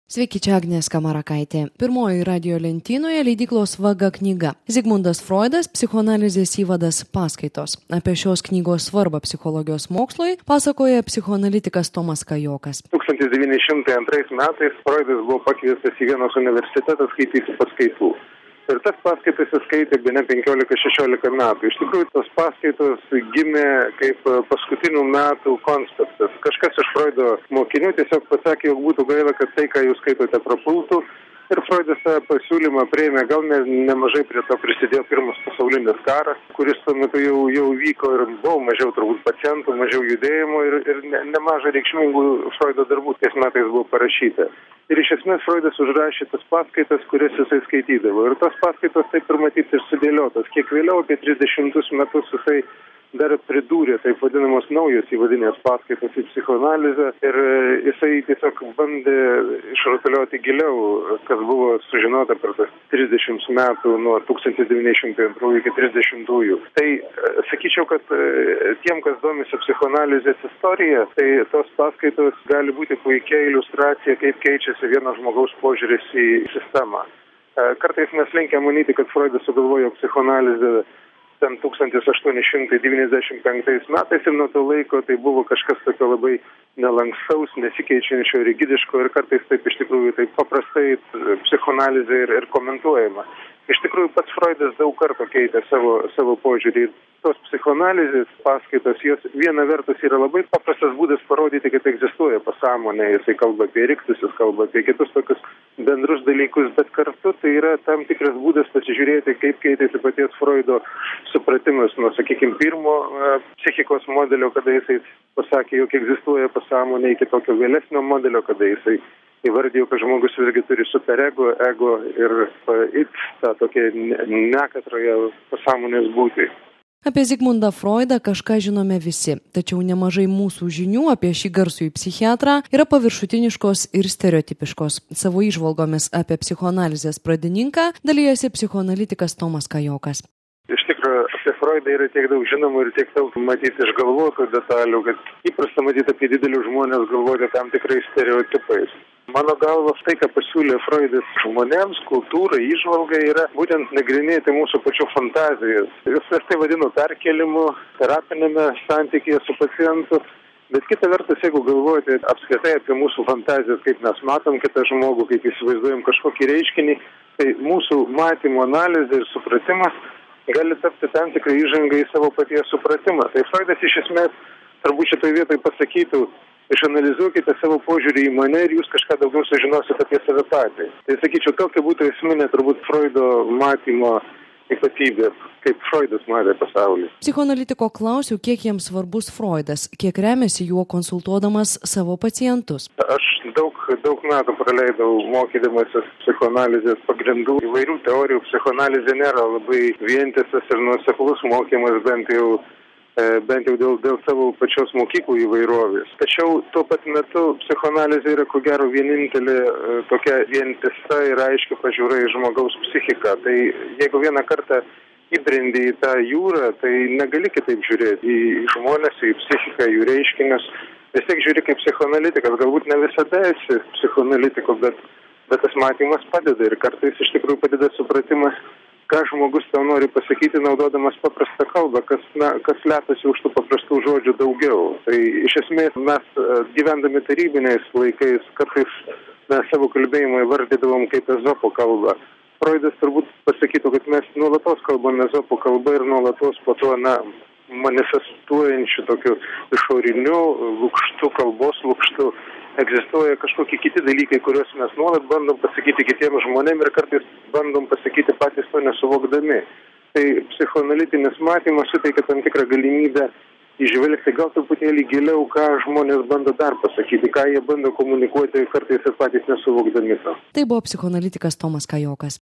Sveiki, čia Agnė Skamarakaitė. Pirmoji radijo lentynoje leidyklos Vaga knyga. Zigmundas Freudas, psichoanalizės įvadas paskaitos. Apie šios knygos svarbą psichologijos mokslui pasakoja psichoanalitikas Tomas Kajokas. 1902 metais Freudas buvo pakviestas į Vienos universitetą skaityti paskaitų. Ir tas paskaitas jis skaitė bene 15-16 metų. Iš tikrųjų, tos paskaitos gimė kaip paskutinių metų konspektas. Kažkas iš Freudo mokinių tiesiog pasakė, jog būtų gaila, kad tai, ką jūs skaitote, prapultų. Ir Freudas tą pasiūlymą priėmė, gal nemažai prie to prisidėjo Pirmas pasaulinis karas, kuris tuo metu jau vyko ir buvo mažiau turbūt pacientų, mažiau judėjimo ir nemažai reikšmingų Freudo darbų tais metais buvo parašyta. Ir iš esmės Freudas užrašė tas paskaitas, kurias jisai skaitydavo. Ir tos paskaitos taip ir matyti ir sudėliotos. Kiek vėliau, apie 30 metus, jisai dar pridūrė taip vadinamos naujos įvadinės paskaitos į psichoanalizę ir jisai tiesiog bandė išrutuliuoti giliau, kas buvo sužinota per tas 30 metų nuo 1902 iki 30-ųjų. Tai sakyčiau, kad tiem, kas domisi psichoanalizės istorija, tai tos paskaitos gali būti puikia iliustracija, kaip keičiasi vieno žmogaus požiūris į sistemą. Kartais mes linkę manyti, kad Freudas sugalvojo psichoanalizę ten 1895 metais ir nuo to laiko tai buvo kažkas tokio labai nelankstaus, nesikeičiančio, rigidiško ir kartais taip iš tikrųjų taip paprastai psichoanalizė ir komentuojama. Iš tikrųjų pats Freudas daug kartų keitė savo požiūrį. Tos psichoanalizės paskaitos, jos viena vertus yra labai paprastas būdas parodyti, kad egzistuoja pasąmonė. Jisai kalba apie riktus, jis kalba apie kitus tokius bendrus dalykus, bet kartu tai yra tam tikras būdas pasižiūrėti, kaip keitėsi paties Freudo supratimas nuo, sakykime, pirmo psichikos modelio, kada jisai pasakė, jog egzistuoja pasąmonė, iki tokio vėlesnio modelio, kada jisai įvardijo, kad žmogus visgi turi superego, ego ir tą tokią nekatroje pasąmonės būtį. Apie Zigmundą Freudą kažką žinome visi, tačiau nemažai mūsų žinių apie šį garsųjį psichiatrą yra paviršutiniškos ir stereotipiškos. Savo įžvalgomis apie psichoanalizės pradininką dalijasi psichoanalitikas Tomas Kajokas. Iš tikrųjų, apie Freudą yra tiek daug žinomų ir tiek daug matyti išgalvotų detalių, kad įprasta matyti apie didelius žmonės galvoti tam tikrais stereotipais. Mano galva, tai, ką pasiūlė Freudas žmonėms, kultūrai, įžvalgai, yra būtent nagrinėti mūsų pačių fantazijas. Jis tai vadino perkelimu, terapinėme santykyje su pacientu. Bet kita vertus, jeigu galvojate apskritai apie mūsų fantazijas, kaip mes matom kitą žmogų, kaip įsivaizduojam kažkokį reiškinį, tai mūsų matymo analizė ir supratimas gali tapti tam tikrą įžangą į savo paties supratimą. Tai Freudas iš esmės turbūt šitoj vietoj pasakytų, išanalizuokite savo požiūrį į mane ir jūs kažką daugiau sužinosite apie save patį. Tai sakyčiau, tokia būtų esminė turbūt Freudo matymo ypatybė, kaip Freudas matė pasaulį. Psichoanalitiko klausiu, kiek jiems svarbus Freudas, kiek remiasi juo konsultuodamas savo pacientus. Aš daug metų praleidau mokydamasis psichoanalizės pagrindų. Įvairių teorijų psichoanalizė nėra labai vientisas ir nuoseklus mokymas, bent jau dėl savo pačios mokyklų įvairovės. Tačiau tuo pat metu psichoanalizė yra ko gero vienintelė tokia vientisa ir aiški pažiūra į žmogaus psichiką. Tai jeigu vieną kartą įbrendi į tą jūrą, tai negali kitaip žiūrėti į žmonės, į psichiką, jų reiškinius. Vis tiek žiūri kaip psichoanalitikas. Galbūt ne visada esi psichoanalitiko, bet tas matymas padeda ir kartais iš tikrųjų padeda supratimas, ką žmogus tau nori pasakyti, naudodamas paprastą kalbą, kas slepiasi už tų paprastų žodžių daugiau. Tai iš esmės mes gyvendami tarybiniais laikais, kartais mes savo kalbėjimą įvardydavom kaip Ezopo kalbą. Freudas turbūt pasakytų, kad mes nuolatos kalbame Ezopo kalbą ir nuolatos po to manifestuojančių tokių išorinių lukštų, kalbos lukštų. Egzistuoja kažkokie kiti dalykai, kuriuos mes nuolat bandom pasakyti kitiems žmonėms ir kartais bandom pasakyti patys to nesuvokdami. Tai psichoanalitinis matymas suteikia tam tikrą galimybę įžvelgti gal truputėlį giliau, ką žmonės bando dar pasakyti, ką jie bando komunikuoti kartais ir patys nesuvokdami to. Tai buvo psichoanalitikas Tomas Kajokas.